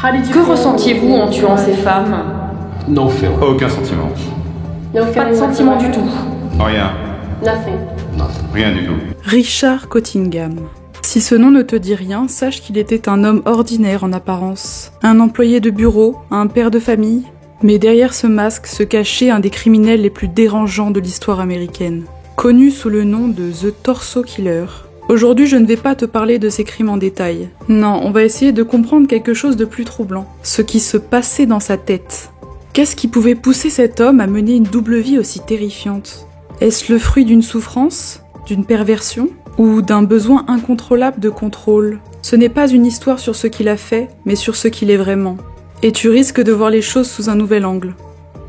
Que ressentiez-vous en tuant ces femmes? No feeling. Aucun sentiment. Pas de sentiment du tout. Rien. Nothing. Rien du tout. Richard Cottingham. Si ce nom ne te dit rien, sache qu'il était un homme ordinaire en apparence. Un employé de bureau, un père de famille. Mais derrière ce masque se cachait un des criminels les plus dérangeants de l'histoire américaine. Connu sous le nom de The Torso Killer. Aujourd'hui, je ne vais pas te parler de ses crimes en détail. Non, on va essayer de comprendre quelque chose de plus troublant. Ce qui se passait dans sa tête. Qu'est-ce qui pouvait pousser cet homme à mener une double vie aussi terrifiante? Est-ce le fruit d'une souffrance, d'une perversion, ou d'un besoin incontrôlable de contrôle? Ce n'est pas une histoire sur ce qu'il a fait, mais sur ce qu'il est vraiment. Et tu risques de voir les choses sous un nouvel angle.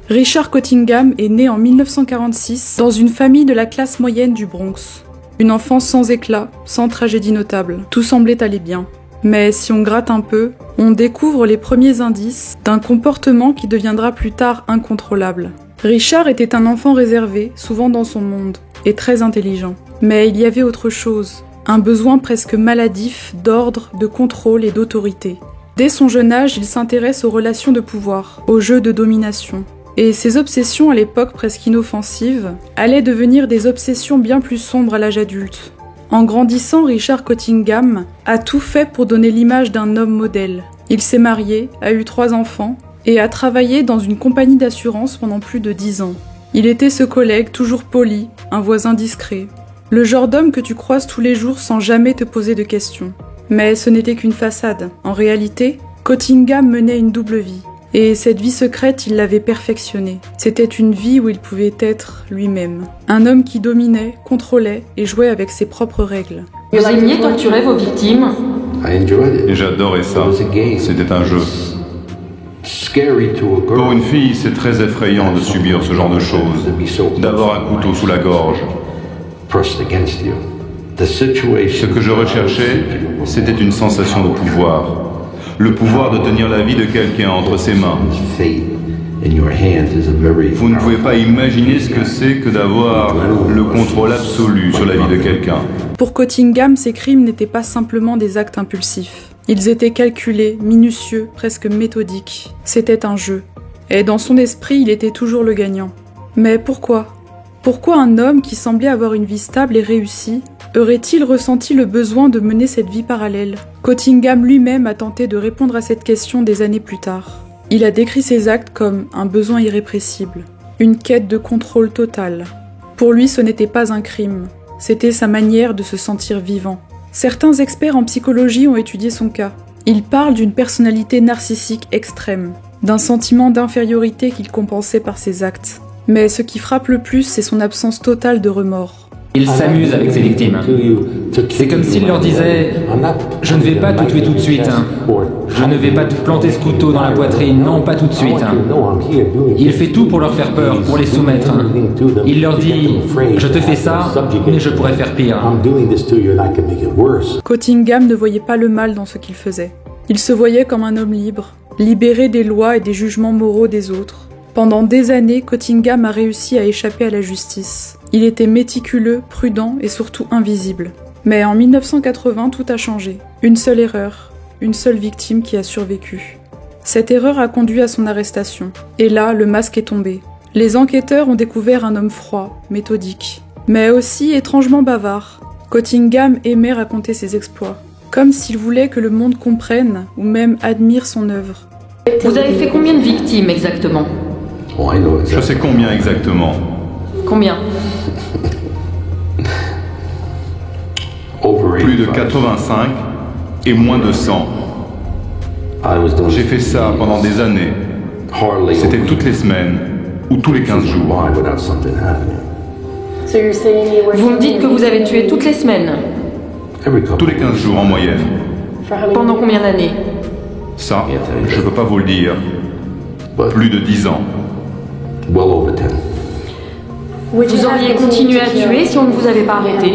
Richard Cottingham est né en 1946 dans une famille de la classe moyenne du Bronx. Une enfance sans éclat, sans tragédie notable. Tout semblait aller bien. Mais si on gratte un peu, on découvre les premiers indices d'un comportement qui deviendra plus tard incontrôlable. Richard était un enfant réservé, souvent dans son monde, et très intelligent. Mais il y avait autre chose, un besoin presque maladif d'ordre, de contrôle et d'autorité. Dès son jeune âge, il s'intéresse aux relations de pouvoir, aux jeux de domination. Et ses obsessions à l'époque presque inoffensives allaient devenir des obsessions bien plus sombres à l'âge adulte. En grandissant, Richard Cottingham a tout fait pour donner l'image d'un homme modèle. Il s'est marié, a eu 3 enfants et a travaillé dans une compagnie d'assurance pendant plus de 10 ans. Il était ce collègue toujours poli, un voisin discret. Le genre d'homme que tu croises tous les jours sans jamais te poser de questions. Mais ce n'était qu'une façade. En réalité, Cottingham menait une double vie. Et cette vie secrète, il l'avait perfectionnée. C'était une vie où il pouvait être lui-même. Un homme qui dominait, contrôlait et jouait avec ses propres règles. Vous aimiez torturer vos victimes? Et j'adorais ça. C'était un jeu. Pour une fille, c'est très effrayant de subir ce genre de choses, d'avoir un couteau sous la gorge. Ce que je recherchais, c'était une sensation de pouvoir. Le pouvoir de tenir la vie de quelqu'un entre ses mains. Vous ne pouvez pas imaginer ce que c'est que d'avoir le contrôle absolu sur la vie de quelqu'un. Pour Cottingham, ces crimes n'étaient pas simplement des actes impulsifs. Ils étaient calculés, minutieux, presque méthodiques. C'était un jeu. Et dans son esprit, il était toujours le gagnant. Mais pourquoi? Pourquoi un homme qui semblait avoir une vie stable et réussie aurait-il ressenti le besoin de mener cette vie parallèle? Cottingham lui-même a tenté de répondre à cette question des années plus tard. Il a décrit ses actes comme un besoin irrépressible, une quête de contrôle total. Pour lui, ce n'était pas un crime, c'était sa manière de se sentir vivant. Certains experts en psychologie ont étudié son cas. Ils parlent d'une personnalité narcissique extrême, d'un sentiment d'infériorité qu'il compensait par ses actes. Mais ce qui frappe le plus, c'est son absence totale de remords. Il s'amuse avec ses victimes. C'est comme s'il leur disait « Je ne vais pas te tuer tout de suite. Je ne vais pas te planter ce couteau dans la poitrine. Non, pas tout de suite. » Il fait tout pour leur faire peur, pour les soumettre. Il leur dit « Je te fais ça, mais je pourrais faire pire. » Cottingham ne voyait pas le mal dans ce qu'il faisait. Il se voyait comme un homme libre, libéré des lois et des jugements moraux des autres. Pendant des années, Cottingham a réussi à échapper à la justice. Il était méticuleux, prudent et surtout invisible. Mais en 1980, tout a changé. Une seule erreur, une seule victime qui a survécu. Cette erreur a conduit à son arrestation. Et là, le masque est tombé. Les enquêteurs ont découvert un homme froid, méthodique, mais aussi étrangement bavard. Cottingham aimait raconter ses exploits, comme s'il voulait que le monde comprenne ou même admire son œuvre. Vous avez fait combien de victimes exactement? Je sais combien exactement. Combien? Plus de 85 et moins de 100. J'ai fait ça pendant des années. C'était toutes les semaines ou tous les 15 jours. Vous me dites que vous avez tué toutes les semaines? Tous les 15 jours en moyenne. Pendant combien d'années? Ça, je peux pas vous le dire. Plus de 10 ans. Vous auriez continué à tuer si on ne vous avait pas arrêté?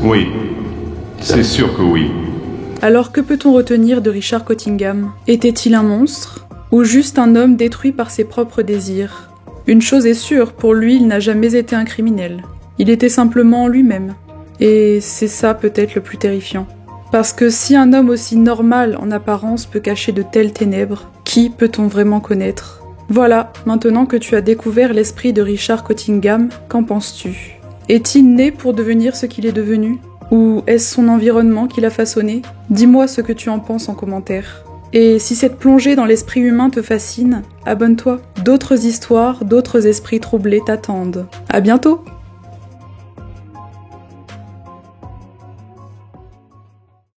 Oui. C'est sûr que oui. Alors que peut-on retenir de Richard Cottingham? Était-il un monstre? Ou juste un homme détruit par ses propres désirs? Une chose est sûre, pour lui, il n'a jamais été un criminel. Il était simplement lui-même. Et c'est ça peut-être le plus terrifiant. Parce que si un homme aussi normal en apparence peut cacher de telles ténèbres, qui peut-on vraiment connaître? Voilà, maintenant que tu as découvert l'esprit de Richard Cottingham, qu'en penses-tu? Est-il né pour devenir ce qu'il est devenu? Ou est-ce son environnement qui l'a façonné? Dis-moi ce que tu en penses en commentaire. Et si cette plongée dans l'esprit humain te fascine, abonne-toi. D'autres histoires, d'autres esprits troublés t'attendent. À bientôt!